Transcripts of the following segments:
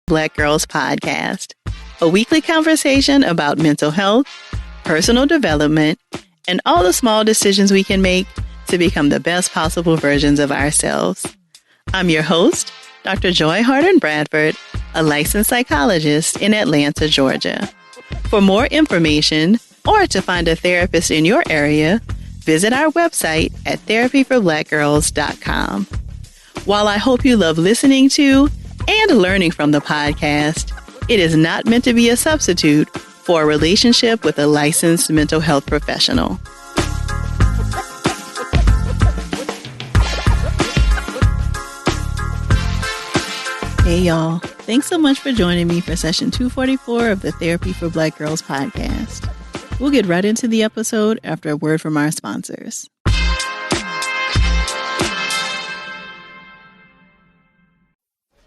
Black Girls Podcast, a weekly conversation about mental health, personal development, and all the small decisions we can make to become the best possible versions of ourselves. I'm your host, Dr. Joy Harden Bradford, a licensed psychologist in Atlanta, Georgia. For more information or to find a therapist in your area, visit our website at therapyforblackgirls.com. While I hope you love listening to and learning from the podcast, it is not meant to be a substitute for a relationship with a licensed mental health professional. Hey y'all, thanks so much for joining me for session 244 of the Therapy for Black Girls podcast. We'll get right into the episode after a word from our sponsors.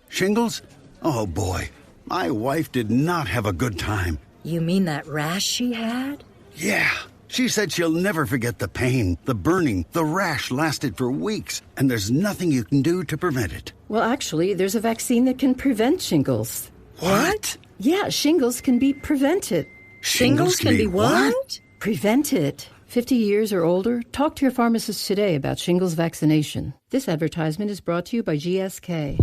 Shingles? Oh boy, my wife did not have a good time. You mean that rash she had? Yeah, she said she'll never forget the pain, the burning, the rash lasted for weeks, and there's nothing you can do to prevent it. Well, actually, there's a vaccine that can prevent shingles. What? Yeah, shingles can be prevented. Shingles can be what? Prevented. 50 years or older, talk to your pharmacist today about shingles vaccination. This advertisement is brought to you by GSK.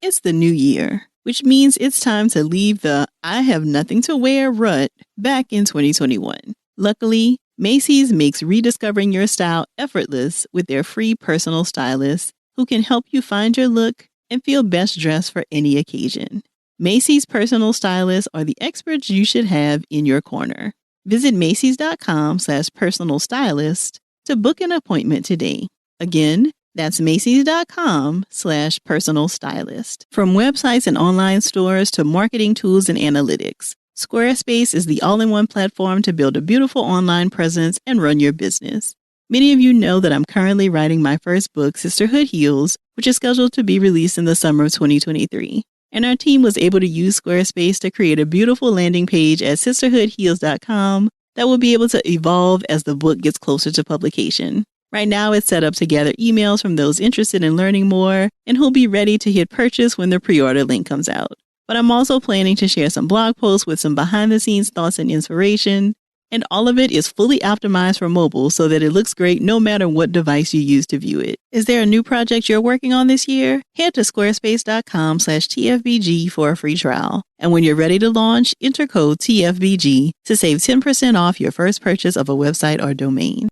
It's the new year, which means it's time to leave the I have nothing to wear rut back in 2021. Luckily, Macy's makes rediscovering your style effortless with their free personal stylist who can help you find your look and feel best dressed for any occasion. Macy's personal stylists are the experts you should have in your corner. Visit Macys.com/personal stylist to book an appointment today. Again, that's Macys.com/personal stylist. From websites and online stores to marketing tools and analytics, Squarespace is the all-in-one platform to build a beautiful online presence and run your business. Many of you know that I'm currently writing my first book, Sisterhood Heals, which is scheduled to be released in the summer of 2023. And our team was able to use Squarespace to create a beautiful landing page at sisterhoodheals.com that will be able to evolve as the book gets closer to publication. Right now, it's set up to gather emails from those interested in learning more and who'll be ready to hit purchase when the pre-order link comes out. But I'm also planning to share some blog posts with some behind-the-scenes thoughts and inspiration, and all of it is fully optimized for mobile so that it looks great no matter what device you use to view it. Is there a new project you're working on this year? Head to squarespace.com/TFBG for a free trial. And when you're ready to launch, enter code TFBG to save 10% off your first purchase of a website or domain.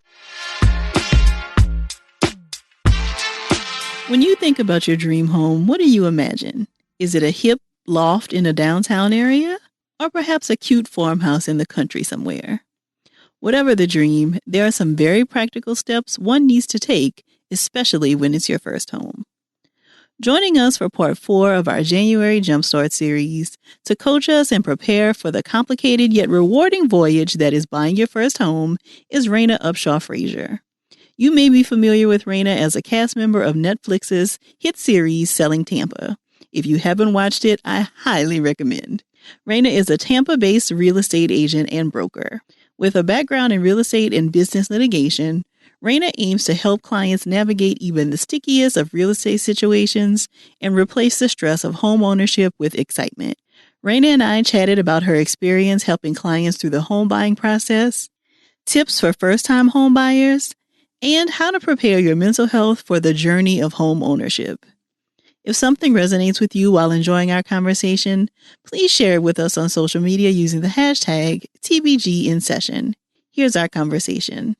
When you think about your dream home, what do you imagine? Is it a hip loft in a downtown area? Or perhaps a cute farmhouse in the country somewhere? Whatever the dream, there are some very practical steps one needs to take, especially when it's your first home. Joining us for part 4 of our January Jumpstart series to coach us and prepare for the complicated yet rewarding voyage that is buying your first home is Rena Upshaw Frazier. You may be familiar with Rena as a cast member of Netflix's hit series Selling Tampa. If you haven't watched it, I highly recommend. Rena is a Tampa-based real estate agent and broker. With a background in real estate and business litigation, Rena aims to help clients navigate even the stickiest of real estate situations and replace the stress of homeownership with excitement. Rena and I chatted about her experience helping clients through the home buying process, tips for first-time homebuyers, and how to prepare your mental health for the journey of home ownership. If something resonates with you while enjoying our conversation, please share it with us on social media using the hashtag TBGInSession. Here's our conversation.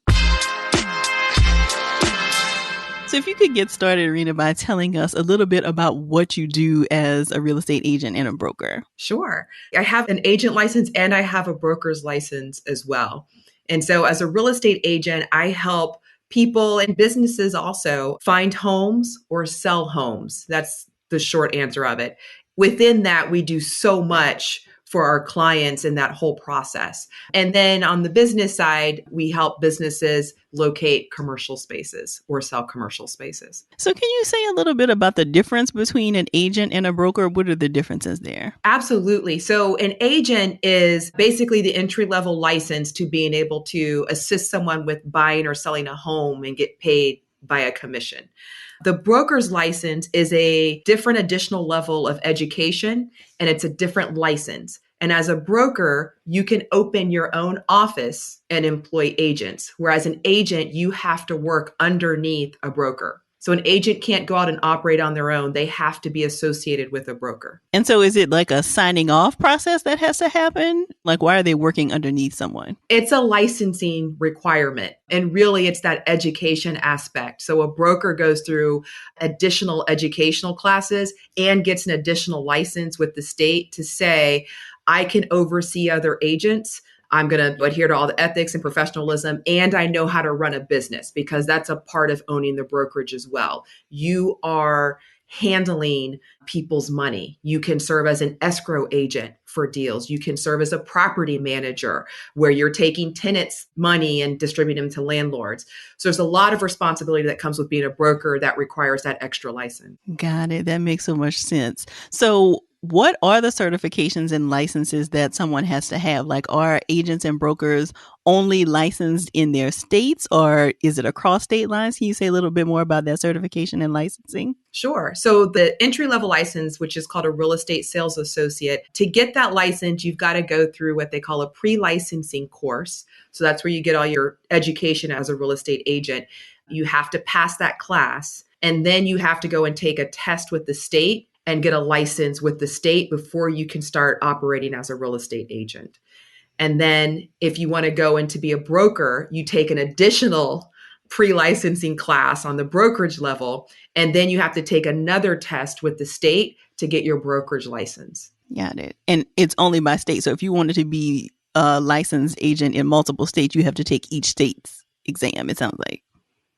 So if you could get started, Rena, by telling us a little bit about what you do as a real estate agent and a broker. Sure. I have an agent license and I have a broker's license as well. And so as a real estate agent, I help people and businesses also find homes or sell homes. That's the short answer of it. Within that, we do so much for our clients in that whole process. And then on the business side, we help businesses locate commercial spaces or sell commercial spaces. So can you say a little bit about the difference between an agent and a broker? What are the differences there? Absolutely. So an agent is basically the entry-level license to being able to assist someone with buying or selling a home and get paid by a commission. The broker's license is a different additional level of education, and it's a different license. And as a broker, you can open your own office and employ agents, whereas an agent, you have to work underneath a broker. So an agent can't go out and operate on their own. They have to be associated with a broker. And so is it like a signing off process that has to happen? Like, why are they working underneath someone? It's a licensing requirement. And really, it's that education aspect. So a broker goes through additional educational classes and gets an additional license with the state to say, I can oversee other agents. I'm going to adhere to all the ethics and professionalism, and I know how to run a business, because that's a part of owning the brokerage as well. You are handling people's money. You can serve as an escrow agent for deals. You can serve as a property manager where you're taking tenants' money and distributing them to landlords. So there's a lot of responsibility that comes with being a broker that requires that extra license. Got it. That makes so much sense. So what are the certifications and licenses that someone has to have? Like, are agents and brokers only licensed in their states, or is it across state lines? Can you say a little bit more about that certification and licensing? Sure. So the entry-level license, which is called a real estate sales associate, to get that license, you've got to go through what they call a pre-licensing course. So that's where you get all your education as a real estate agent. You have to pass that class, and then you have to go and take a test with the state and get a license with the state before you can start operating as a real estate agent. And then if you want to go in to be a broker, you take an additional pre-licensing class on the brokerage level, and then you have to take another test with the state to get your brokerage license. Got it. And it's only by state. So if you wanted to be a licensed agent in multiple states, you have to take each state's exam, it sounds like.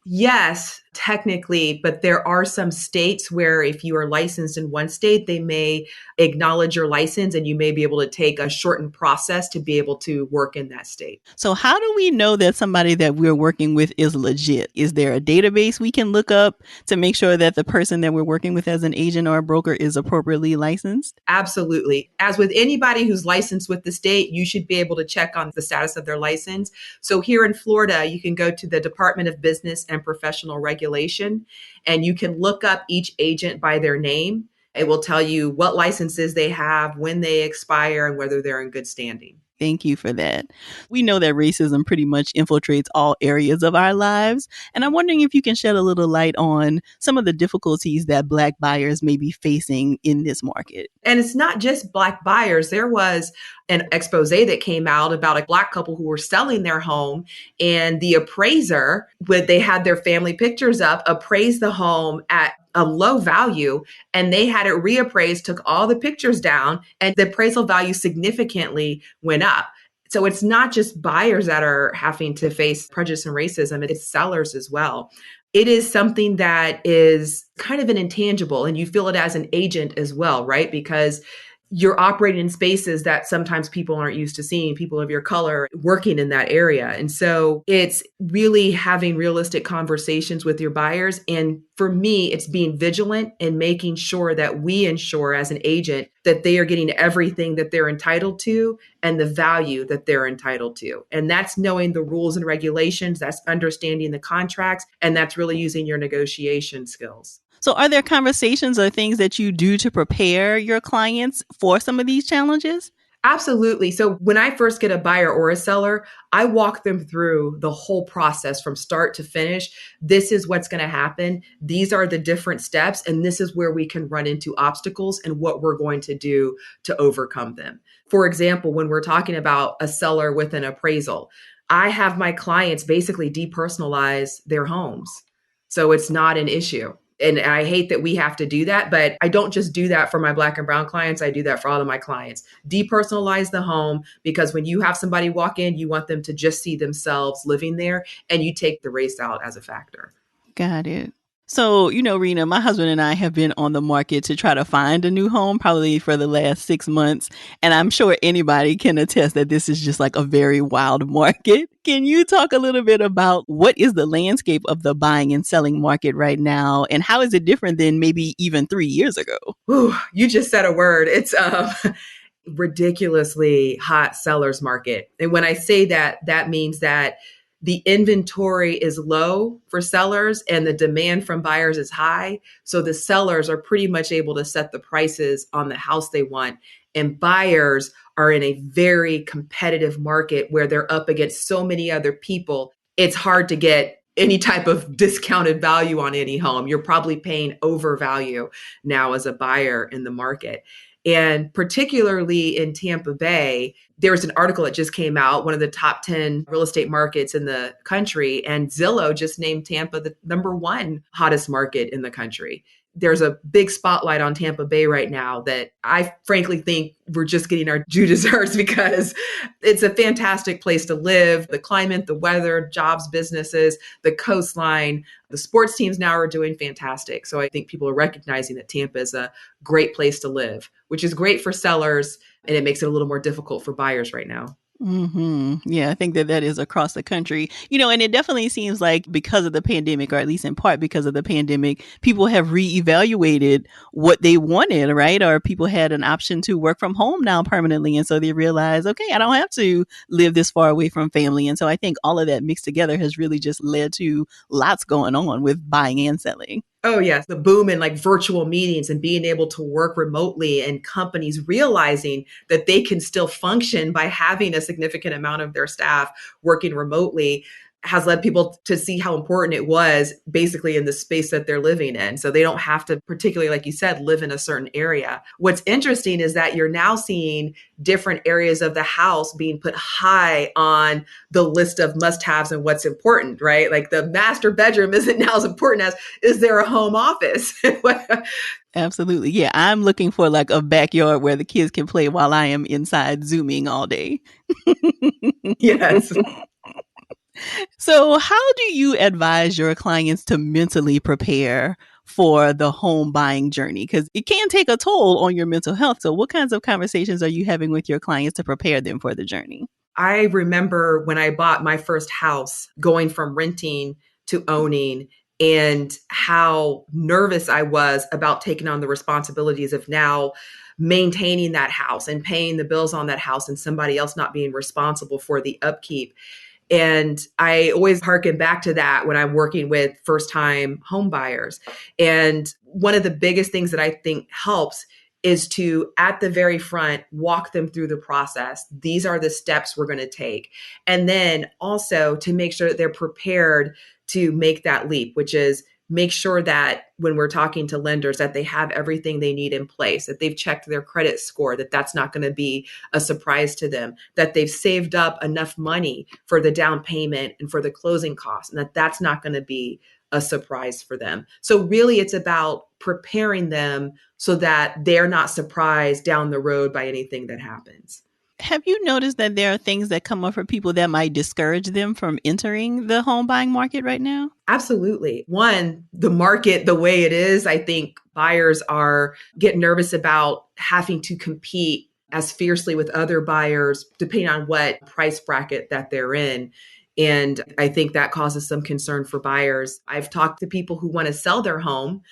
Yes, technically, but there are some states where if you are licensed in one state, they may acknowledge your license and you may be able to take a shortened process to be able to work in that state. So how do we know that somebody that we're working with is legit? Is there a database we can look up to make sure that the person that we're working with as an agent or a broker is appropriately licensed? Absolutely. As with anybody who's licensed with the state, you should be able to check on the status of their license. So here in Florida, you can go to the Department of Business and Professional Regulation, and you can look up each agent by their name. It will tell you what licenses they have, when they expire, and whether they're in good standing. Thank you for that. We know that racism pretty much infiltrates all areas of our lives. And I'm wondering if you can shed a little light on some of the difficulties that Black buyers may be facing in this market. And it's not just Black buyers. There was an expose that came out about a Black couple who were selling their home, and the appraiser, when they had their family pictures up, appraised the home at a low value, and they had it reappraised, took all the pictures down, and the appraisal value significantly went up. So it's not just buyers that are having to face prejudice and racism, it's sellers as well. It is something that is kind of an intangible, and you feel it as an agent as well, right? Because you're operating in spaces that sometimes people aren't used to seeing, people of your color working in that area. And so it's really having realistic conversations with your buyers. And for me, it's being vigilant and making sure that we ensure as an agent that they are getting everything that they're entitled to and the value that they're entitled to. And that's knowing the rules and regulations, that's understanding the contracts, and that's really using your negotiation skills. So are there conversations or things that you do to prepare your clients for some of these challenges? Absolutely. So when I first get a buyer or a seller, I walk them through the whole process from start to finish. This is what's going to happen. These are the different steps, and this is where we can run into obstacles and what we're going to do to overcome them. For example, when we're talking about a seller with an appraisal, I have my clients basically depersonalize their homes. So it's not an issue. And I hate that we have to do that, but I don't just do that for my Black and brown clients. I do that for all of my clients. Depersonalize the home, because when you have somebody walk in, you want them to just see themselves living there, and you take the race out as a factor. Got it. So, Rena, my husband and I have been on the market to try to find a new home probably for the last 6 months. And I'm sure anybody can attest that this is just like a very wild market. Can you talk a little bit about what is the landscape of the buying and selling market right now? And how is it different than maybe even 3 years ago? Ooh, you just said a word. It's ridiculously hot seller's market. And when I say that, that means that the inventory is low for sellers and the demand from buyers is high. So the sellers are pretty much able to set the prices on the house they want. And buyers are in a very competitive market where they're up against so many other people. It's hard to get any type of discounted value on any home. You're probably paying overvalue now as a buyer in the market. And particularly in Tampa Bay, there was an article that just came out, one of the top 10 real estate markets in the country, and Zillow just named Tampa the number one hottest market in the country. There's a big spotlight on Tampa Bay right now that I frankly think we're just getting our due deserves because it's a fantastic place to live. The climate, the weather, jobs, businesses, the coastline, the sports teams now are doing fantastic. So I think people are recognizing that Tampa is a great place to live, which is great for sellers, and it makes it a little more difficult for buyers right now. Yeah, I think that is across the country, and it definitely seems like because of the pandemic, or at least in part because of the pandemic, people have reevaluated what they wanted, right? Or people had an option to work from home now permanently. And so they realize, okay, I don't have to live this far away from family. And so I think all of that mixed together has really just led to lots going on with buying and selling. Oh, yes. The boom in like virtual meetings and being able to work remotely and companies realizing that they can still function by having a significant amount of their staff working remotely has led people to see how important it was basically in the space that they're living in. So they don't have to, particularly like you said, live in a certain area. What's interesting is that you're now seeing different areas of the house being put high on the list of must-haves and what's important, right? Like the master bedroom isn't now as important as, is there a home office? Absolutely. Yeah, I'm looking for like a backyard where the kids can play while I am inside Zooming all day. Yes. So how do you advise your clients to mentally prepare for the home buying journey? Because it can take a toll on your mental health. So what kinds of conversations are you having with your clients to prepare them for the journey? I remember when I bought my first house, going from renting to owning, and how nervous I was about taking on the responsibilities of now maintaining that house and paying the bills on that house and somebody else not being responsible for the upkeep. And I always harken back to that when I'm working with first-time home buyers. And one of the biggest things that I think helps is to, at the very front, walk them through the process. These are the steps we're going to take. And then also to make sure that they're prepared to make that leap, which is make sure that when we're talking to lenders that they have everything they need in place, that they've checked their credit score, that that's not going to be a surprise to them, that they've saved up enough money for the down payment and for the closing costs, and that that's not going to be a surprise for them. So really it's about preparing them so that they're not surprised down the road by anything that happens. Have you noticed that there are things that come up for people that might discourage them from entering the home buying market right now? Absolutely. One, the market, the way it is, I think buyers are getting nervous about having to compete as fiercely with other buyers, depending on what price bracket that they're in. And I think that causes some concern for buyers. I've talked to people who want to sell their home,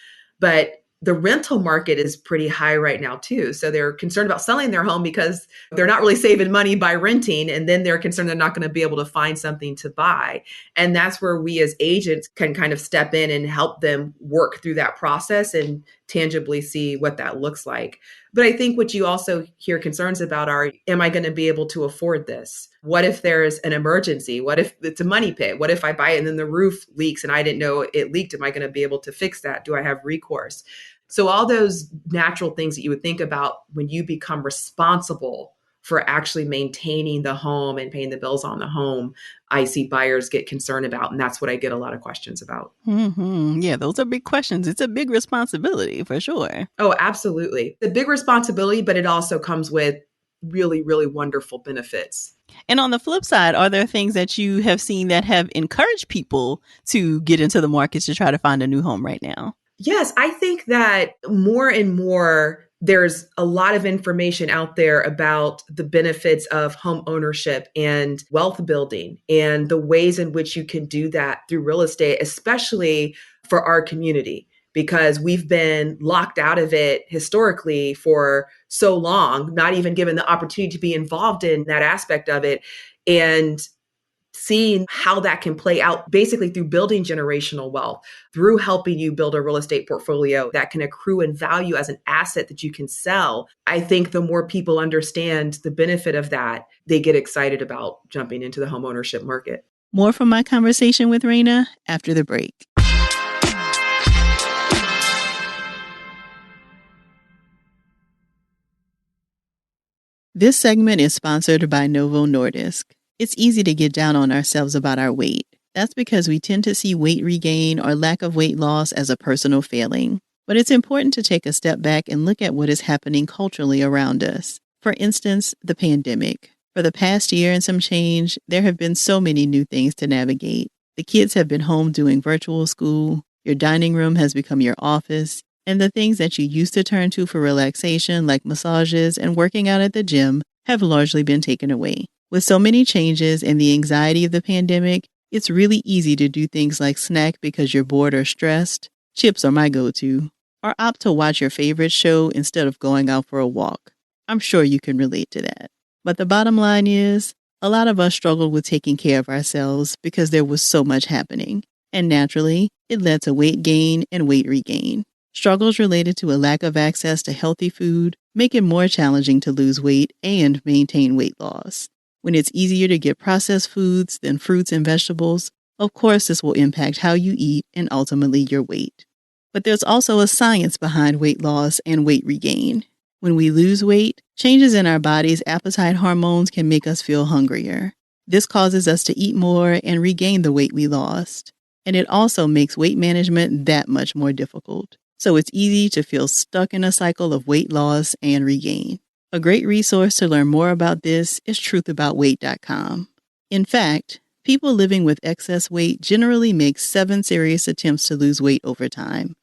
but the rental market is pretty high right now too. So they're concerned about selling their home because they're not really saving money by renting. And then they're concerned they're not going to be able to find something to buy. And that's where we as agents can kind of step in and help them work through that process and tangibly see what that looks like. But I think what you also hear concerns about are, am I going to be able to afford this? What if there's an emergency? What if it's a money pit? What if I buy it and then the roof leaks and I didn't know it leaked? Am I going to be able to fix that? Do I have recourse? So all those natural things that you would think about when you become responsible for actually maintaining the home and paying the bills on the home, I see buyers get concerned about. And that's what I get a lot of questions about. Yeah, those are big questions. It's a big responsibility for sure. Oh, absolutely. The big responsibility, but it also comes with really, really wonderful benefits. And on the flip side, are there things that you have seen that have encouraged people to get into the markets to try to find a new home right now? Yes, I think that more and more there's a lot of information out there about the benefits of home ownership and wealth building and the ways in which you can do that through real estate, especially for our community, because we've been locked out of it historically for so long, not even given the opportunity to be involved in that aspect of it. And seeing how that can play out basically through building generational wealth, through helping you build a real estate portfolio that can accrue in value as an asset that you can sell. I think the more people understand the benefit of that, they get excited about jumping into the homeownership market. More from my conversation with Rena after the break. This segment is sponsored by Novo Nordisk. It's easy to get down on ourselves about our weight. That's because we tend to see weight regain or lack of weight loss as a personal failing. But it's important to take a step back and look at what is happening culturally around us. For instance, the pandemic. For the past year and some change, there have been so many new things to navigate. The kids have been home doing virtual school, your dining room has become your office, and the things that you used to turn to for relaxation, like massages and working out at the gym, have largely been taken away. With so many changes and the anxiety of the pandemic, it's really easy to do things like snack because you're bored or stressed. Chips are my go-to. Or opt to watch your favorite show instead of going out for a walk. I'm sure you can relate to that. But the bottom line is, a lot of us struggled with taking care of ourselves because there was so much happening. And naturally, it led to weight gain and weight regain. Struggles related to a lack of access to healthy food make it more challenging to lose weight and maintain weight loss. When it's easier to get processed foods than fruits and vegetables, of course this will impact how you eat and ultimately your weight. But there's also a science behind weight loss and weight regain. When we lose weight, changes in our body's appetite hormones can make us feel hungrier. This causes us to eat more and regain the weight we lost. And it also makes weight management that much more difficult. So it's easy to feel stuck in a cycle of weight loss and regain. A great resource to learn more about this is truthaboutweight.com. In fact, people living with excess weight generally make 7 serious attempts to lose weight over time.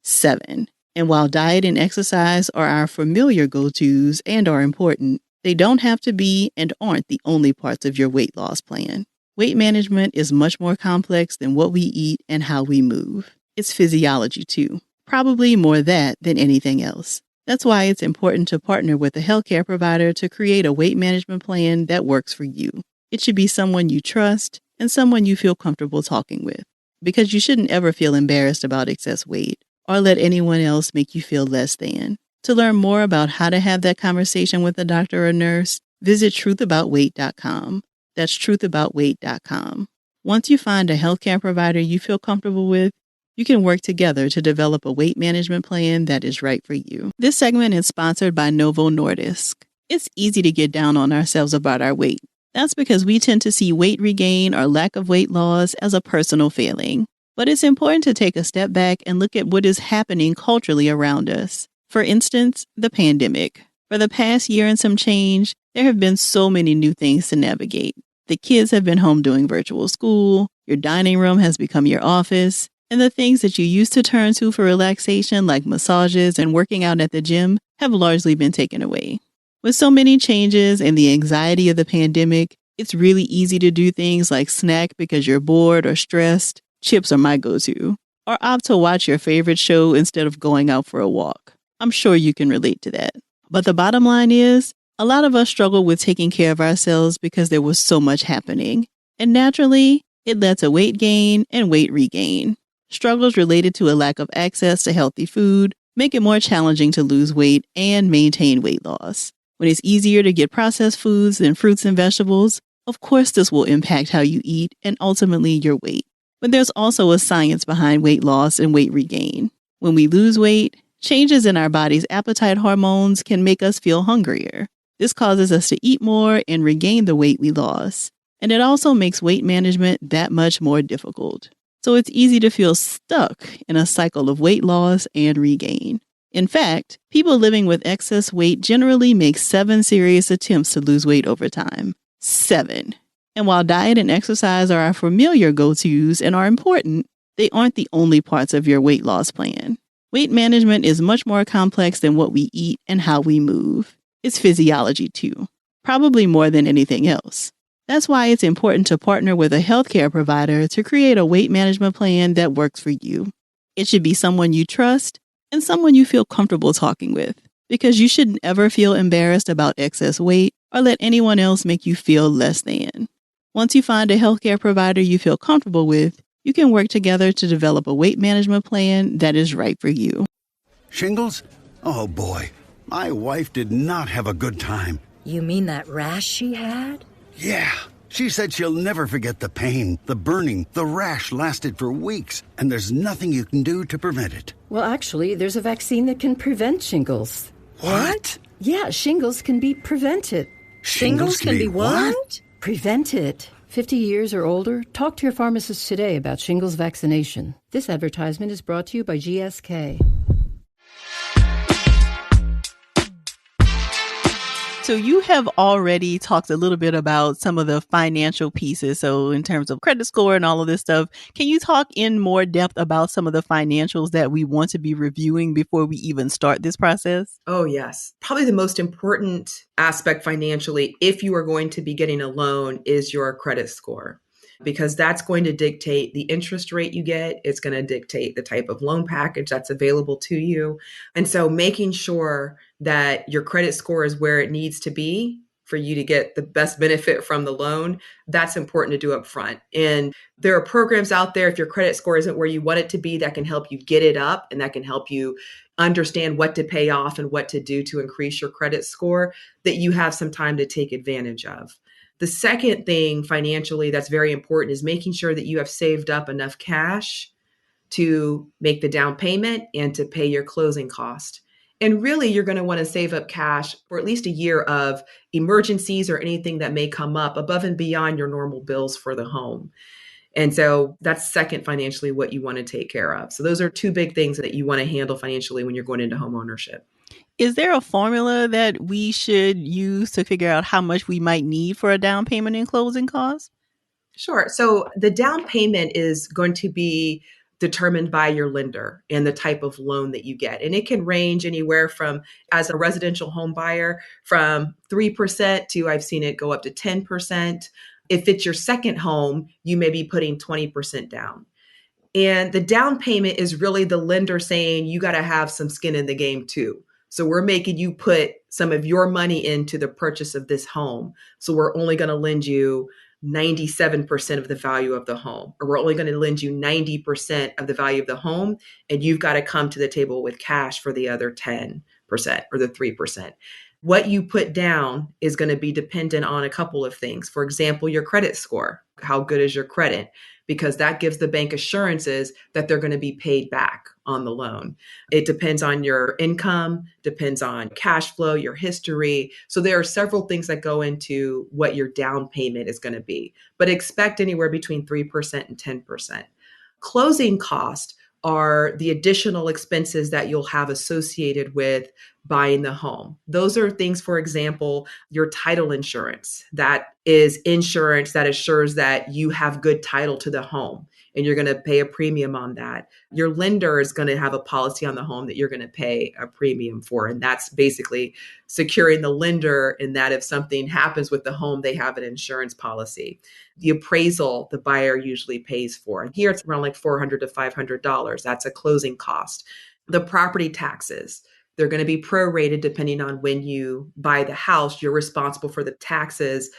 7. And while diet and exercise are our familiar go-tos and are important, they don't have to be and aren't the only parts of your weight loss plan. Weight management is much more complex than what we eat and how we move. It's physiology too. Probably more that than anything else. That's why it's important to partner with a healthcare provider to create a weight management plan that works for you. It should be someone you trust and someone you feel comfortable talking with, because you shouldn't ever feel embarrassed about excess weight or let anyone else make you feel less than. To learn more about how to have that conversation with a doctor or nurse, visit truthaboutweight.com. That's truthaboutweight.com. Once you find a healthcare provider you feel comfortable with, you can work together to develop a weight management plan that is right for you. This segment is sponsored by Novo Nordisk. It's easy to get down on ourselves about our weight. That's because we tend to see weight regain or lack of weight loss as a personal failing. But it's important to take a step back and look at what is happening culturally around us. For instance, the pandemic. For the past year and some change, there have been so many new things to navigate. The kids have been home doing virtual school, your dining room has become your office, and the things that you used to turn to for relaxation, like massages and working out at the gym, have largely been taken away. With so many changes and the anxiety of the pandemic, it's really easy to do things like snack because you're bored or stressed. Chips are my go-to. Or opt to watch your favorite show instead of going out for a walk. I'm sure you can relate to that. But the bottom line is, a lot of us struggle with taking care of ourselves because there was so much happening. And naturally, it led to weight gain and weight regain. Struggles related to a lack of access to healthy food make it more challenging to lose weight and maintain weight loss. When it's easier to get processed foods than fruits and vegetables, of course this will impact how you eat and ultimately your weight. But there's also a science behind weight loss and weight regain. When we lose weight, changes in our body's appetite hormones can make us feel hungrier. This causes us to eat more and regain the weight we lost. And it also makes weight management that much more difficult. So it's easy to feel stuck in a cycle of weight loss and regain. In fact, people living with excess weight generally make 7 serious attempts to lose weight over time. 7. And while diet and exercise are our familiar go-tos and are important, they aren't the only parts of your weight loss plan. Weight management is much more complex than what we eat and how we move. It's physiology too, probably more than anything else. That's why it's important to partner with a healthcare provider to create a weight management plan that works for you. It should be someone you trust and someone you feel comfortable talking with, because you shouldn't ever feel embarrassed about excess weight or let anyone else make you feel less than. Once you find a healthcare provider you feel comfortable with, you can work together to develop a weight management plan that is right for you. Shingles? Oh boy, my wife did not have a good time. You mean that rash she had? Yeah, she said she'll never forget the pain, the burning, the rash lasted for weeks, and there's nothing you can do to prevent it. Well, actually, there's a vaccine that can prevent shingles. What? Yeah, shingles can be prevented. Shingles can be what? Prevented. 50 years or older? Talk to your pharmacist today about shingles vaccination. This advertisement is brought to you by GSK. So you have already talked a little bit about some of the financial pieces. So in terms of credit score and all of this stuff, can you talk in more depth about some of the financials that we want to be reviewing before we even start this process? Oh, yes. Probably the most important aspect financially, if you are going to be getting a loan, is your credit score, because that's going to dictate the interest rate you get. It's going to dictate the type of loan package that's available to you. And so making sure that your credit score is where it needs to be for you to get the best benefit from the loan, that's important to do up front. And there are programs out there, if your credit score isn't where you want it to be, that can help you get it up, and that can help you understand what to pay off and what to do to increase your credit score, that you have some time to take advantage of. The second thing financially that's very important is making sure that you have saved up enough cash to make the down payment and to pay your closing cost. And really, you're going to want to save up cash for at least a year of emergencies or anything that may come up above and beyond your normal bills for the home. And so that's second financially what you want to take care of. So those are two big things that you want to handle financially when you're going into home ownership. Is there a formula that we should use to figure out how much we might need for a down payment and closing costs? Sure. So the down payment is going to be determined by your lender and the type of loan that you get. And it can range anywhere from, as a residential home buyer, from 3% to, I've seen it go up to 10%. If it's your second home, you may be putting 20% down. And the down payment is really the lender saying you got to have some skin in the game too. So we're making you put some of your money into the purchase of this home. So we're only going to lend you 97% of the value of the home, or we're only going to lend you 90% of the value of the home. And you've got to come to the table with cash for the other 10% or the 3%. What you put down is going to be dependent on a couple of things. For example, your credit score. How good is your credit? Because that gives the bank assurances that they're going to be paid back on the loan. It depends on your income, depends on cash flow, your history. So there are several things that go into what your down payment is going to be, but expect anywhere between 3% and 10%. Closing costs are the additional expenses that you'll have associated with buying the home. Those are things, for example, your title insurance. That is insurance that assures that you have good title to the home, and you're going to pay a premium on that. Your lender is going to have a policy on the home that you're going to pay a premium for. And that's basically securing the lender in that if something happens with the home, they have an insurance policy. The appraisal the buyer usually pays for. And here it's around like $400 to $500. That's a closing cost. The property taxes, they're going to be prorated depending on when you buy the house. You're responsible for the taxes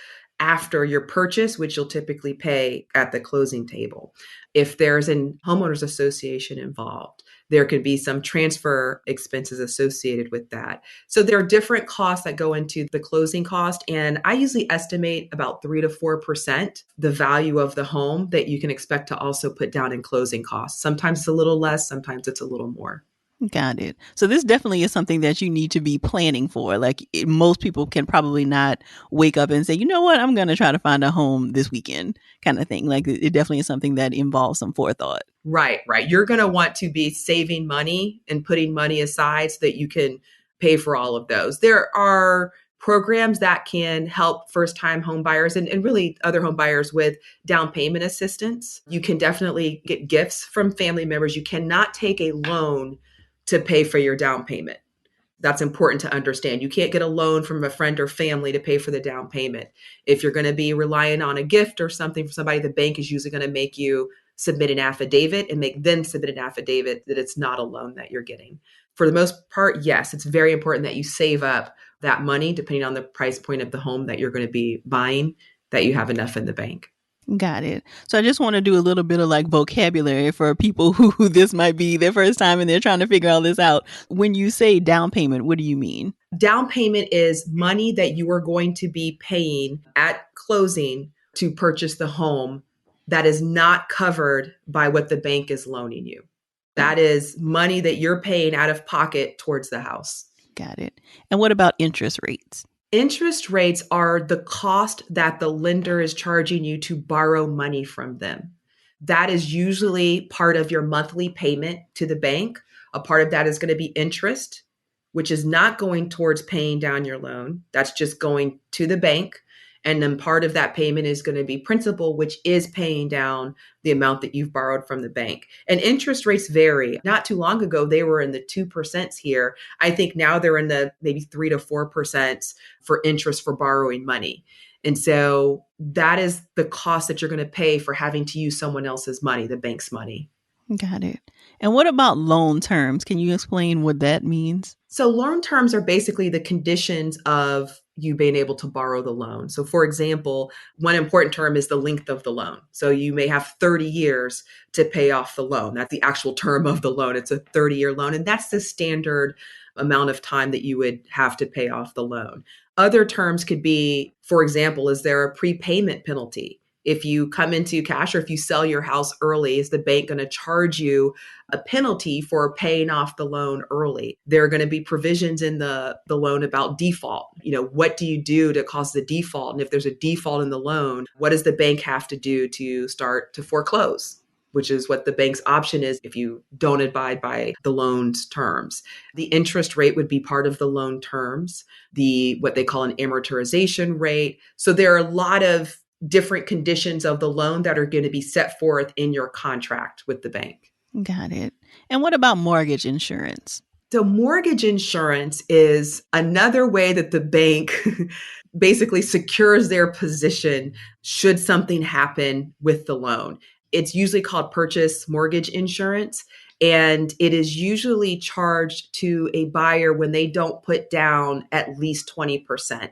after your purchase, which you'll typically pay at the closing table. If there's a homeowners association involved, there could be some transfer expenses associated with that. So there are different costs that go into the closing cost. And I usually estimate about 3 to 4% the value of the home that you can expect to also put down in closing costs. Sometimes it's a little less, sometimes it's a little more. Got it. So this definitely is something that you need to be planning for. Most people can probably not wake up and say, you know what, I'm going to try to find a home this weekend kind of thing. Like it definitely is something that involves some forethought. Right. You're going to want to be saving money and putting money aside so that you can pay for all of those. There are programs that can help first-time home buyers and really other home buyers with down payment assistance. You can definitely get gifts from family members. You cannot take a loan to pay for your down payment. That's important to understand. You can't get a loan from a friend or family to pay for the down payment. If you're going to be relying on a gift or something from somebody, the bank is usually going to make you submit an affidavit and make them submit an affidavit that it's not a loan that you're getting. For the most part, yes, it's very important that you save up that money depending on the price point of the home that you're going to be buying that you have enough in the bank. Got it. So I just want to do a little bit of like vocabulary for people who this might be their first time and they're trying to figure all this out. When you say down payment, what do you mean? Down payment is money that you are going to be paying at closing to purchase the home that is not covered by what the bank is loaning you. That is money that you're paying out of pocket towards the house. Got it. And what about interest rates? Interest rates are the cost that the lender is charging you to borrow money from them. That is usually part of your monthly payment to the bank. A part of that is going to be interest, which is not going towards paying down your loan. That's just going to the bank. And then part of that payment is going to be principal, which is paying down the amount that you've borrowed from the bank. And interest rates vary. Not too long ago, they were in the 2% here. I think now they're in the maybe 3 to 4% for interest for borrowing money. And so that is the cost that you're going to pay for having to use someone else's money, the bank's money. Got it. And what about loan terms? Can you explain what that means? So loan terms are basically the conditions of you being able to borrow the loan. So for example, one important term is the length of the loan. So you may have 30 years to pay off the loan. That's the actual term of the loan. It's a 30-year loan. And that's the standard amount of time that you would have to pay off the loan. Other terms could be, for example, is there a prepayment penalty? If you come into cash or if you sell your house early, is the bank going to charge you a penalty for paying off the loan early? There are going to be provisions in the loan about default. What do you do to cause the default? And if there's a default in the loan, what does the bank have to do to start to foreclose? Which is what the bank's option is if you don't abide by the loan's terms. The interest rate would be part of the loan terms, what they call an amortization rate. So there are a lot of different conditions of the loan that are going to be set forth in your contract with the bank. Got it. And what about mortgage insurance? So mortgage insurance is another way that the bank basically secures their position should something happen with the loan. It's usually called purchase mortgage insurance, and it is usually charged to a buyer when they don't put down at least 20%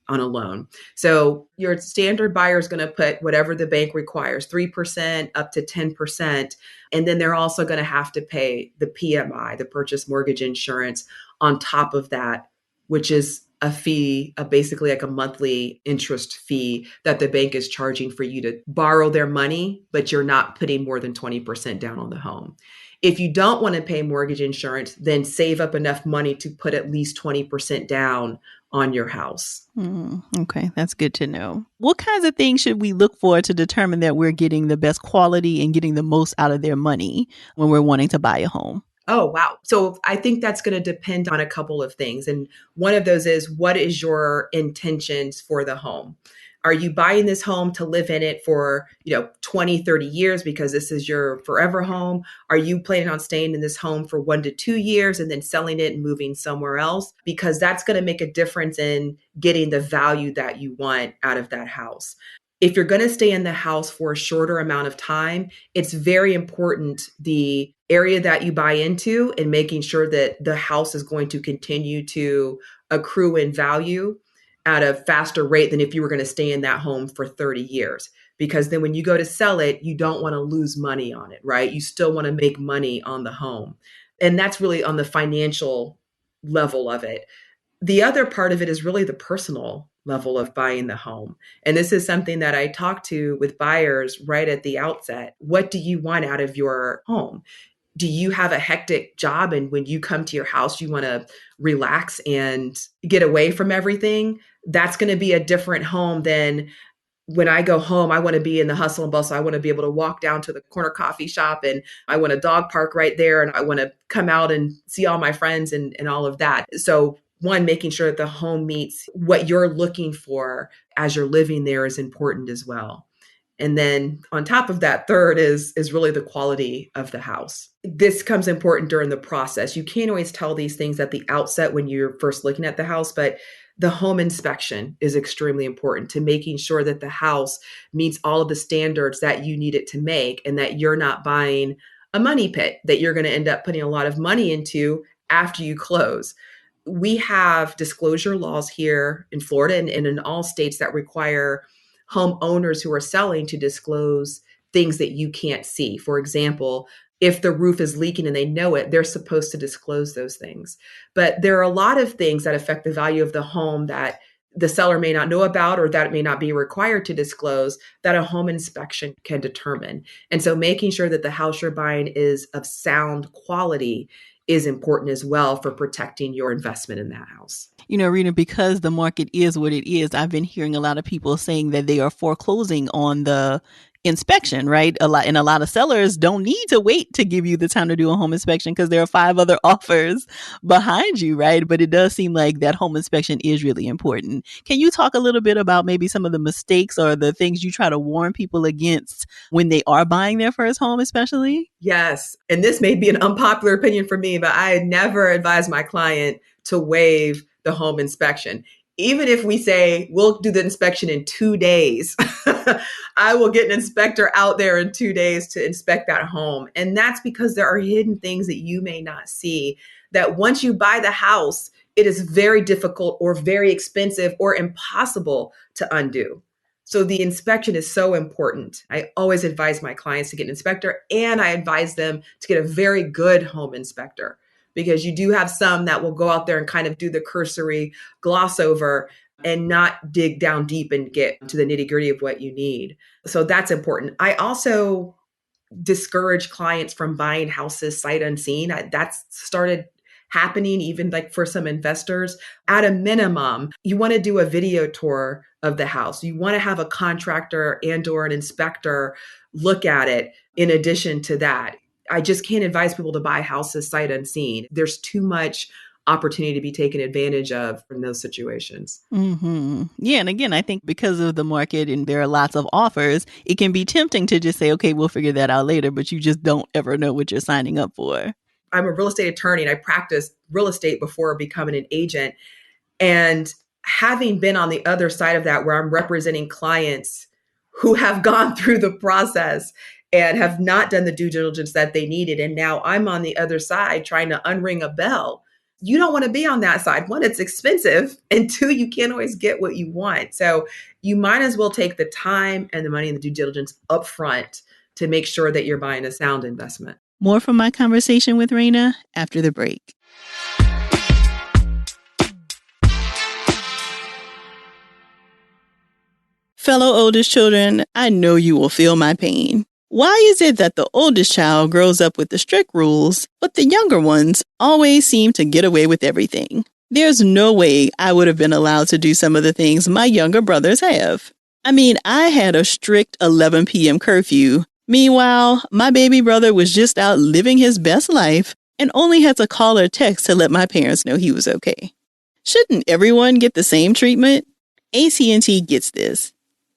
on a loan. So your standard buyer is going to put whatever the bank requires, 3% up to 10%. And then they're also going to have to pay the PMI, the purchase mortgage insurance, on top of that, which is a fee, basically like a monthly interest fee that the bank is charging for you to borrow their money, but you're not putting more than 20% down on the home. If you don't want to pay mortgage insurance, then save up enough money to put at least 20% down on your house. Okay, that's good to know. What kinds of things should we look for to determine that we're getting the best quality and getting the most out of their money when we're wanting to buy a home? Oh, wow. So I think that's going to depend on a couple of things. And one of those is, what is your intentions for the home? Are you buying this home to live in it for, 20, 30 years because this is your forever home? Are you planning on staying in this home for 1 to 2 years and then selling it and moving somewhere else? Because that's going to make a difference in getting the value that you want out of that house. If you're going to stay in the house for a shorter amount of time, it's very important the area that you buy into and making sure that the house is going to continue to accrue in value at a faster rate than if you were going to stay in that home for 30 years. Because then when you go to sell it, you don't want to lose money on it, right? You still want to make money on the home. And that's really on the financial level of it. The other part of it is really the personal level of buying the home. And this is something that I talk to with buyers right at the outset. What do you want out of your home? Do you have a hectic job? And when you come to your house, you want to relax and get away from everything? That's going to be a different home than when I go home. I want to be in the hustle and bustle. I want to be able to walk down to the corner coffee shop, and I want a dog park right there. And I want to come out and see all my friends and all of that. So one, making sure that the home meets what you're looking for as you're living there is important as well. And then on top of that, third is really the quality of the house. This becomes important during the process. You can't always tell these things at the outset when you're first looking at the house, but the home inspection is extremely important to making sure that the house meets all of the standards that you need it to make, and that you're not buying a money pit that you're going to end up putting a lot of money into after you close. We have disclosure laws here in Florida and in all states that require homeowners who are selling to disclose things that you can't see. For example, if the roof is leaking and they know it, they're supposed to disclose those things. But there are a lot of things that affect the value of the home that the seller may not know about, or that it may not be required to disclose, that a home inspection can determine. And so making sure that the house you're buying is of sound quality is important as well for protecting your investment in that house. You know, Rena, because the market is what it is, I've been hearing a lot of people saying that they are foreclosing on the inspection, right? A lot of sellers don't need to wait to give you the time to do a home inspection because there are 5 other offers behind you, right? But it does seem like that home inspection is really important. Can you talk a little bit about maybe some of the mistakes or the things you try to warn people against when they are buying their first home, especially? Yes. And this may be an unpopular opinion for me, but I never advise my client to waive the home inspection. Even if we say we'll do the inspection in 2 days, I will get an inspector out there in 2 days to inspect that home. And that's because there are hidden things that you may not see, that once you buy the house, it is very difficult or very expensive or impossible to undo. So the inspection is so important. I always advise my clients to get an inspector, and I advise them to get a very good home inspector, because you do have some that will go out there and kind of do the cursory gloss over and not dig down deep and get to the nitty-gritty of what you need. So that's important. I also discourage clients from buying houses sight unseen. That's started happening even like for some investors. At a minimum, you want to do a video tour of the house. You want to have a contractor and or an inspector look at it in addition to that. I just can't advise people to buy houses sight unseen. There's too much opportunity to be taken advantage of in those situations. Mm-hmm. Yeah. And again, I think because of the market and there are lots of offers, it can be tempting to just say, okay, we'll figure that out later, but you just don't ever know what you're signing up for. I'm a real estate attorney and I practiced real estate before becoming an agent. And having been on the other side of that, where I'm representing clients who have gone through the process and have not done the due diligence that they needed, and now I'm on the other side trying to unring a bell. You don't want to be on that side. 1, it's expensive, and 2, you can't always get what you want. So you might as well take the time and the money and the due diligence up front to make sure that you're buying a sound investment. More from my conversation with Rena after the break. Fellow oldest children, I know you will feel my pain. Why is it that the oldest child grows up with the strict rules, but the younger ones always seem to get away with everything? There's no way I would have been allowed to do some of the things my younger brothers have. I mean, I had a strict 11 p.m. curfew. Meanwhile, my baby brother was just out living his best life and only had to call or text to let my parents know he was okay. Shouldn't everyone get the same treatment? AT&T gets this.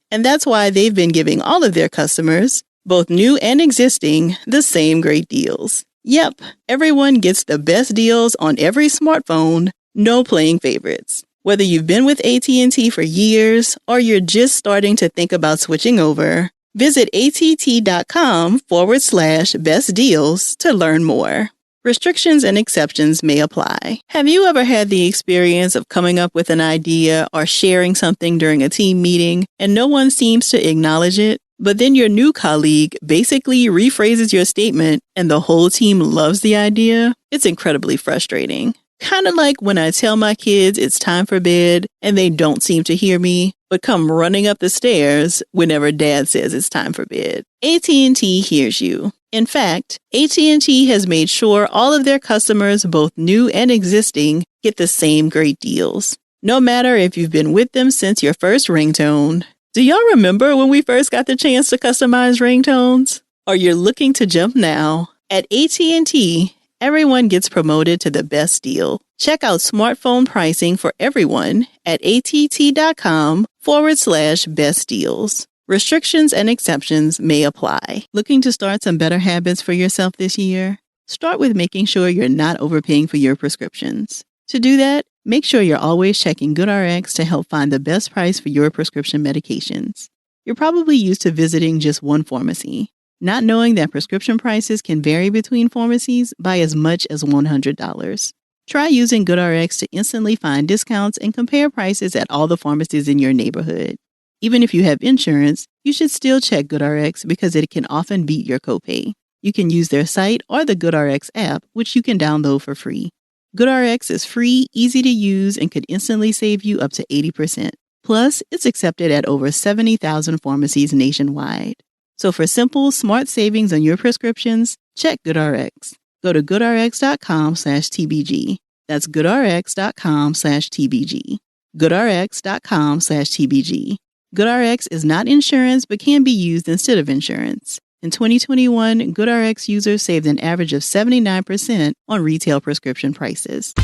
And that's why they've been giving all of their customers, both new and existing, the same great deals. Yep, everyone gets the best deals on every smartphone, no playing favorites. Whether you've been with AT&T for years or you're just starting to think about switching over, visit att.com/best deals to learn more. Restrictions and exceptions may apply. Have you ever had the experience of coming up with an idea or sharing something during a team meeting and no one seems to acknowledge it? But then your new colleague basically rephrases your statement and the whole team loves the idea? It's incredibly frustrating. Kind of like when I tell my kids it's time for bed and they don't seem to hear me, but come running up the stairs whenever Dad says it's time for bed. AT&T hears you. In fact, AT&T has made sure all of their customers, both new and existing, get the same great deals. No matter if you've been with them since your first ringtone. Do y'all remember when we first got the chance to customize ringtones? Or you're looking to jump now? At AT&T, everyone gets promoted to the best deal. Check out smartphone pricing for everyone at att.com/best deals. Restrictions and exceptions may apply. Looking to start some better habits for yourself this year? Start with making sure you're not overpaying for your prescriptions. To do that, make sure you're always checking GoodRx to help find the best price for your prescription medications. You're probably used to visiting just one pharmacy, not knowing that prescription prices can vary between pharmacies by as much as $100. Try using GoodRx to instantly find discounts and compare prices at all the pharmacies in your neighborhood. Even if you have insurance, you should still check GoodRx because it can often beat your copay. You can use their site or the GoodRx app, which you can download for free. GoodRx is free, easy to use, and could instantly save you up to 80%. Plus, it's accepted at over 70,000 pharmacies nationwide. So for simple, smart savings on your prescriptions, check GoodRx. Go to goodrx.com/TBG. That's goodrx.com/TBG. goodrx.com/TBG. GoodRx is not insurance but can be used instead of insurance. In 2021, GoodRx users saved an average of 79% on retail prescription prices.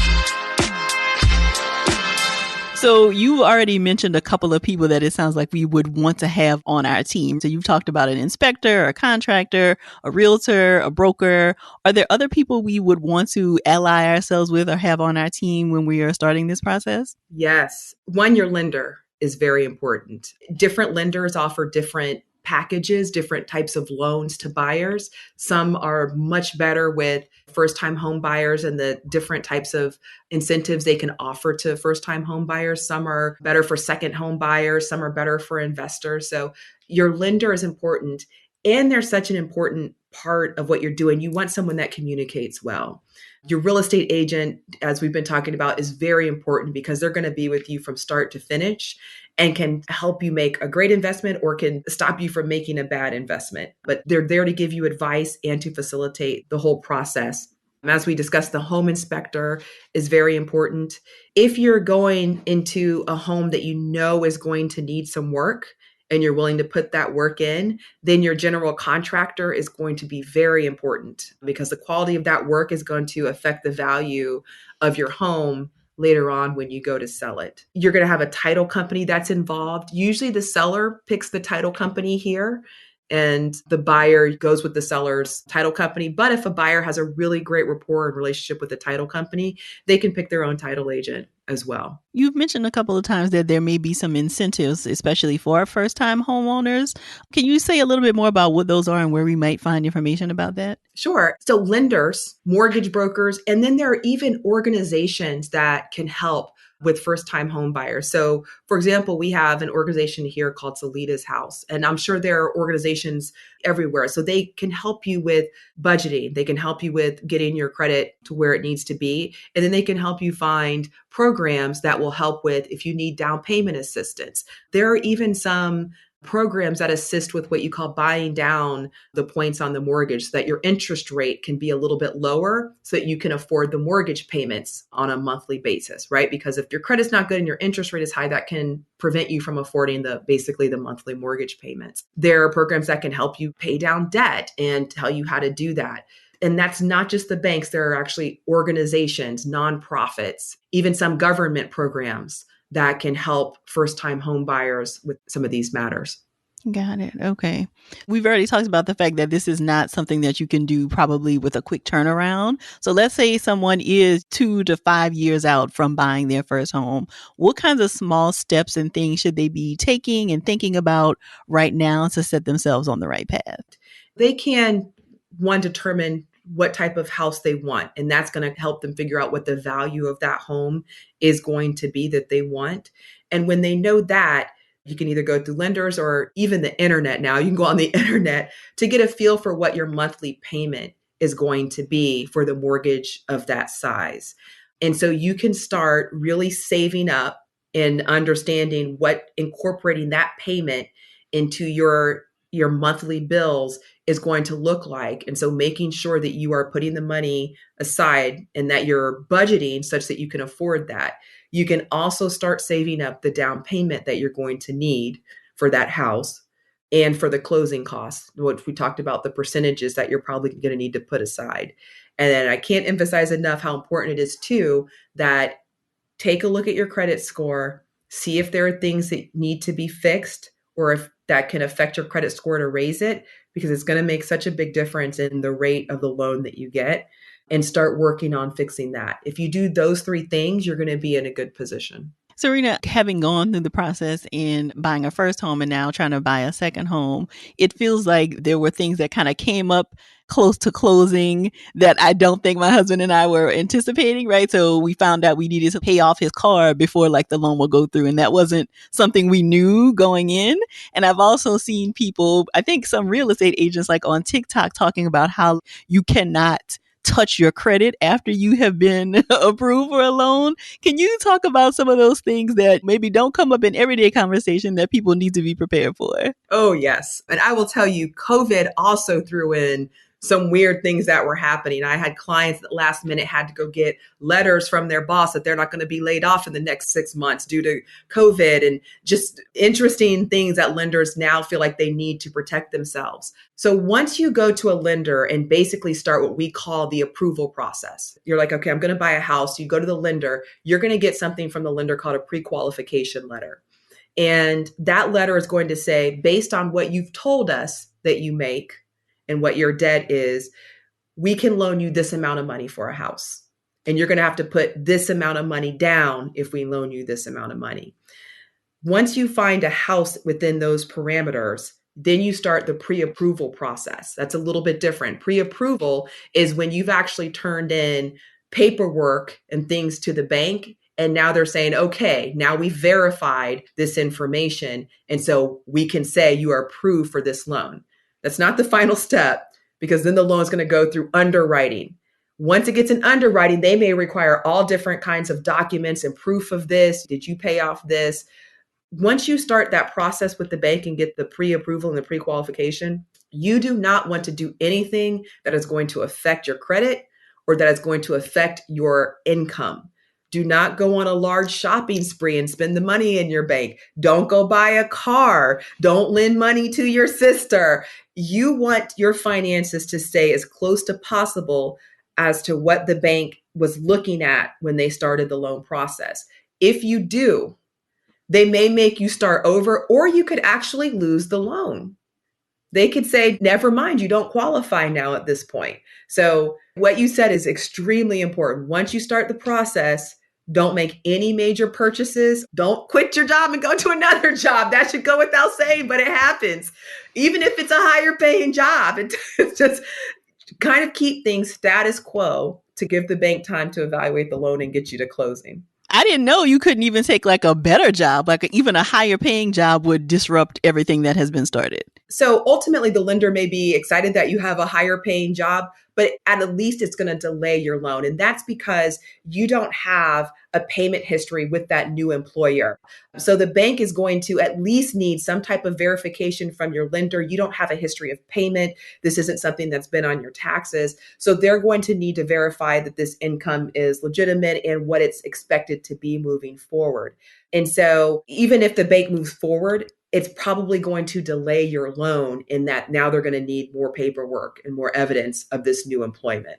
So you already mentioned a couple of people that it sounds like we would want to have on our team. So you've talked about an inspector, a contractor, a realtor, a broker. Are there other people we would want to ally ourselves with or have on our team when we are starting this process? Yes. One, your lender is very important. Different lenders offer different packages, different types of loans to buyers. Some are much better with first-time home buyers and the different types of incentives they can offer to first-time home buyers. Some are better for second home buyers. Some are better for investors. So your lender is important. And they're such an important part of what you're doing. You want someone that communicates well. Your real estate agent, as we've been talking about, is very important because they're going to be with you from start to finish and can help you make a great investment or can stop you from making a bad investment. But they're there to give you advice and to facilitate the whole process. And as we discussed, the home inspector is very important. If you're going into a home that you know is going to need some work, and you're willing to put that work in, then your general contractor is going to be very important because the quality of that work is going to affect the value of your home later on when you go to sell it. You're going to have a title company that's involved. Usually the seller picks the title company here and the buyer goes with the seller's title company. But if a buyer has a really great rapport and relationship with the title company, they can pick their own title agent as well. You've mentioned a couple of times that there may be some incentives, especially for first-time homeowners. Can you say a little bit more about what those are and where we might find information about that? Sure. So lenders, mortgage brokers, and then there are even organizations that can help with first-time home buyers. So, for example, we have an organization here called Salita's House, and I'm sure there are organizations everywhere. So they can help you with budgeting. They can help you with getting your credit to where it needs to be. And then they can help you find programs that will help with if you need down payment assistance. There are even some programs that assist with what you call buying down the points on the mortgage so that your interest rate can be a little bit lower so that you can afford the mortgage payments on a monthly basis, right? Because if your credit's not good and your interest rate is high, that can prevent you from affording basically the monthly mortgage payments. There are programs that can help you pay down debt and tell you how to do that. And that's not just the banks. There are actually organizations, nonprofits, even some government programs that can help first-time home buyers with some of these matters. Got it. Okay. We've already talked about the fact that this is not something that you can do probably with a quick turnaround. So let's say someone is 2 to 5 years out from buying their first home. What kinds of small steps and things should they be taking and thinking about right now to set themselves on the right path? They can, one, determine what type of house they want. And that's going to help them figure out what the value of that home is going to be that they want. And when they know that, you can either go through lenders or even the internet now. You can go on the internet to get a feel for what your monthly payment is going to be for the mortgage of that size. And so you can start really saving up and understanding what incorporating that payment into your monthly bills is going to look like. And so making sure that you are putting the money aside and that you're budgeting such that you can afford that. You can also start saving up the down payment that you're going to need for that house and for the closing costs. What we talked about, the percentages that you're probably going to need to put aside. And then I can't emphasize enough how important it is too that take a look at your credit score, see if there are things that need to be fixed or if that can affect your credit score to raise it, because it's going to make such a big difference in the rate of the loan that you get, and start working on fixing that. If you do those three things, you're going to be in a good position. Serena, having gone through the process in buying a first home and now trying to buy a second home, it feels like there were things that kind of came up close to closing that I don't think my husband and I were anticipating, right? So we found out we needed to pay off his car before like the loan will go through. And that wasn't something we knew going in. And I've also seen people, I think some real estate agents like on TikTok talking about how you cannot touch your credit after you have been approved for a loan. Can you talk about some of those things that maybe don't come up in everyday conversation that people need to be prepared for? Oh, yes. And I will tell you, COVID also threw in some weird things that were happening. I had clients that last minute had to go get letters from their boss that they're not going to be laid off in the next 6 months due to COVID, and just interesting things that lenders now feel like they need to protect themselves. So once you go to a lender and basically start what we call the approval process, you're like, okay, I'm going to buy a house. You go to the lender, you're going to get something from the lender called a pre-qualification letter. And that letter is going to say, based on what you've told us that you make and what your debt is, we can loan you this amount of money for a house. And you're going to have to put this amount of money down if we loan you this amount of money. Once you find a house within those parameters, then you start the pre-approval process. That's a little bit different. Pre-approval is when you've actually turned in paperwork and things to the bank. And now they're saying, okay, now we've verified this information. And so we can say you are approved for this loan. That's not the final step, because then the loan is going to go through underwriting. Once it gets in underwriting, they may require all different kinds of documents and proof of this. Did you pay off this? Once you start that process with the bank and get the pre-approval and the pre-qualification, you do not want to do anything that is going to affect your credit or that is going to affect your income. Do not go on a large shopping spree and spend the money in your bank. Don't go buy a car. Don't lend money to your sister. You want your finances to stay as close to possible as to what the bank was looking at when they started the loan process. If you do, they may make you start over, or you could actually lose the loan. They could say, never mind, you don't qualify now at this point. So what you said is extremely important. Once you start the process, don't make any major purchases. Don't quit your job and go to another job. That should go without saying, but it happens. Even if it's a higher paying job, it's just kind of keep things status quo to give the bank time to evaluate the loan and get you to closing. I didn't know you couldn't even take like a better job, like even a higher paying job would disrupt everything that has been started. So ultimately, the lender may be excited that you have a higher paying job, but at least it's going to delay your loan. And that's because you don't have a payment history with that new employer. So the bank is going to at least need some type of verification from your lender. You don't have a history of payment. This isn't something that's been on your taxes. So they're going to need to verify that this income is legitimate and what it's expected to be moving forward. And so even if the bank moves forward, it's probably going to delay your loan in that now they're going to need more paperwork and more evidence of this new employment.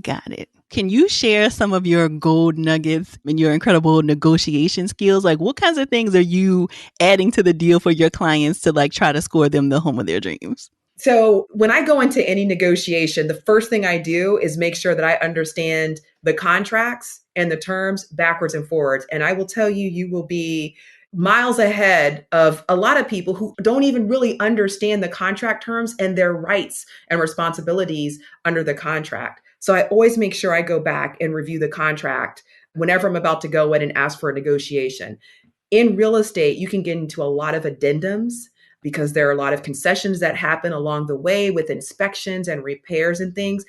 Got it. Can you share some of your gold nuggets and your incredible negotiation skills? Like what kinds of things are you adding to the deal for your clients to like try to score them the home of their dreams? So when I go into any negotiation, the first thing I do is make sure that I understand the contracts and the terms backwards and forwards. And I will tell you, you will be miles ahead of a lot of people who don't even really understand the contract terms and their rights and responsibilities under the contract. So I always make sure I go back and review the contract whenever I'm about to go in and ask for a negotiation. In real estate, you can get into a lot of addendums because there are a lot of concessions that happen along the way with inspections and repairs and things.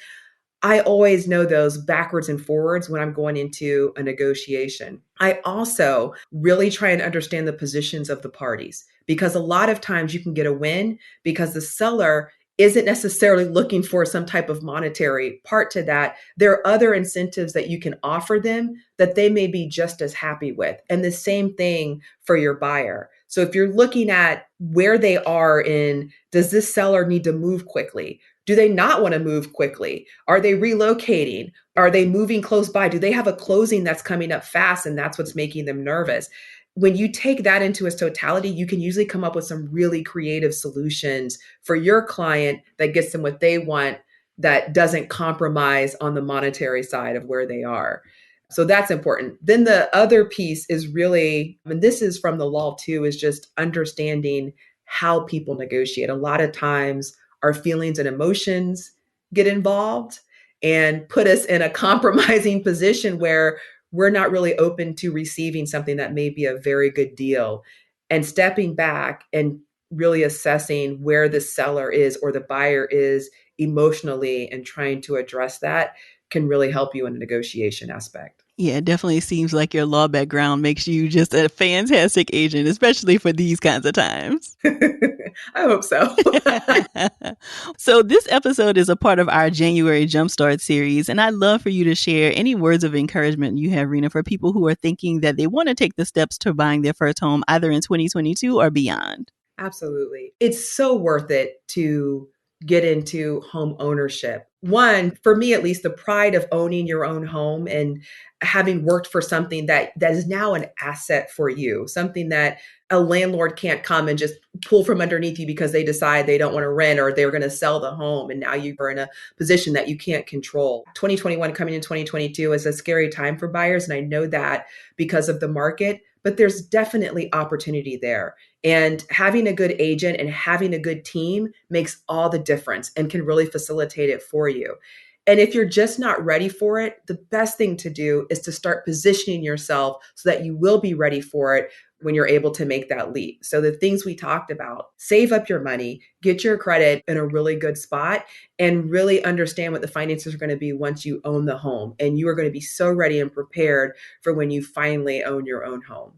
I always know those backwards and forwards when I'm going into a negotiation. I also really try and understand the positions of the parties, because a lot of times you can get a win because the seller isn't necessarily looking for some type of monetary part to that. There are other incentives that you can offer them that they may be just as happy with. And the same thing for your buyer. So if you're looking at where they are in, does this seller need to move quickly? Do they not want to move quickly? Are they relocating? Are they moving close by? Do they have a closing that's coming up fast and that's what's making them nervous? When you take that into its totality, you can usually come up with some really creative solutions for your client that gets them what they want, that doesn't compromise on the monetary side of where they are. So that's important. Then the other piece is really, and this is from the law too, is just understanding how people negotiate. A lot of times our feelings and emotions get involved and put us in a compromising position where we're not really open to receiving something that may be a very good deal. And stepping back and really assessing where the seller is or the buyer is emotionally and trying to address that can really help you in the negotiation aspect. Yeah, it definitely seems like your law background makes you just a fantastic agent, especially for these kinds of times. I hope so. So this episode is a part of our January Jumpstart series, and I'd love for you to share any words of encouragement you have, Rena, for people who are thinking that they want to take the steps to buying their first home either in 2022 or beyond. Absolutely. It's so worth it to get into home ownership. One, for me at least, the pride of owning your own home and having worked for something that is now an asset for you, something that a landlord can't come and just pull from underneath you because they decide they don't want to rent or they're going to sell the home. And now you are in a position that you can't control. 2021 coming in 2022 is a scary time for buyers. And I know that because of the market, but there's definitely opportunity there. And having a good agent and having a good team makes all the difference and can really facilitate it for you. And if you're just not ready for it, the best thing to do is to start positioning yourself so that you will be ready for it when you're able to make that leap. So the things we talked about, save up your money, get your credit in a really good spot, and really understand what the finances are going to be once you own the home. And you are going to be so ready and prepared for when you finally own your own home.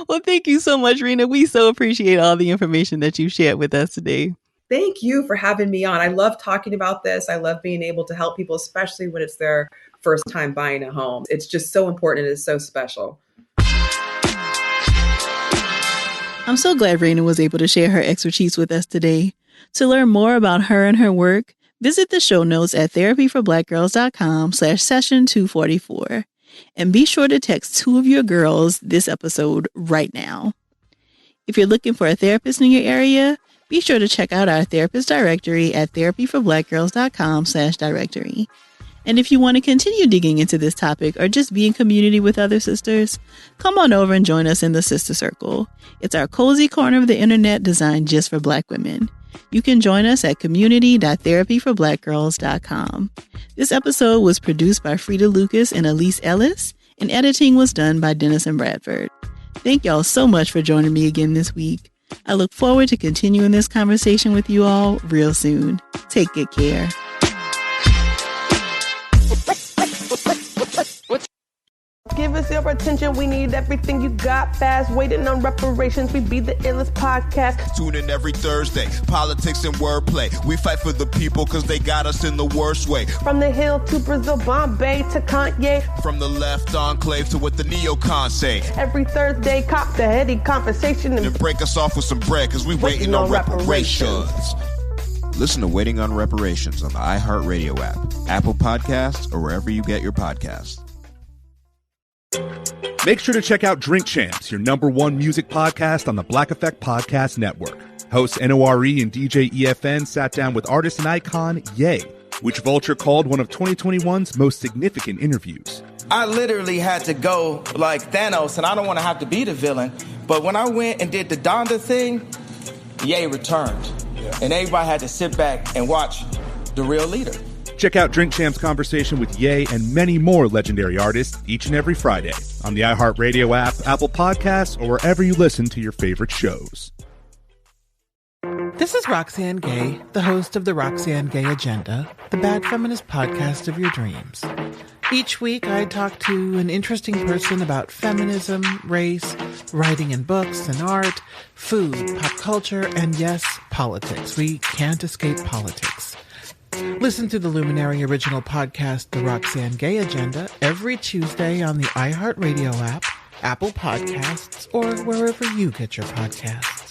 Well, thank you so much, Rena. We so appreciate all the information that you shared with us today. Thank you for having me on. I love talking about this. I love being able to help people, especially when it's their first time buying a home. It's just so important. It's so special. I'm so glad Rena was able to share her expertise with us today. To learn more about her and her work, visit the show notes at therapyforblackgirls.com/session244. And be sure to text 2 of your girls this episode right now. If you're looking for a therapist in your area, be sure to check out our therapist directory at therapyforblackgirls.com/directory. And if you want to continue digging into this topic or just be in community with other sisters, come on over and join us in the Sister Circle. It's our cozy corner of the internet designed just for Black women. You can join us at community.therapyforblackgirls.com. This episode was produced by Frida Lucas and Elise Ellis, and editing was done by Dennis and Bradford. Thank y'all so much for joining me again this week. I look forward to continuing this conversation with you all real soon. Take good care. Give us your attention, we need everything you got fast. Waiting on reparations, we be the illest podcast. Tune in every Thursday, politics and wordplay. We fight for the people cause they got us in the worst way. From the Hill to Brazil, Bombay to Kanye. From the left enclave to what the neocons say. Every Thursday, cop the heady conversation. And break us off with some bread cause we waiting on reparations. Listen to Waiting on Reparations on the iHeartRadio app, Apple Podcasts, or wherever you get your podcasts. Make sure to check out Drink Champs, your #1 music podcast on the Black Effect Podcast Network. Hosts NORE and DJ EFN sat down with artist and icon Ye, which Vulture called one of 2021's most significant interviews. I literally had to go like Thanos, and I don't want to have to be the villain, but when I went and did the Donda thing, Ye returned. And everybody had to sit back and watch the real leader. Check out Drink Champs' conversation with Ye and many more legendary artists each and every Friday on the iHeartRadio app, Apple Podcasts, or wherever you listen to your favorite shows. This is Roxanne Gay, the host of the Roxanne Gay Agenda, the bad feminist podcast of your dreams. Each week, I talk to an interesting person about feminism, race, writing and books and art, food, pop culture, and yes, politics. We can't escape politics. Listen to the Luminary original podcast, The Roxanne Gay Agenda, every Tuesday on the iHeartRadio app, Apple Podcasts, or wherever you get your podcasts.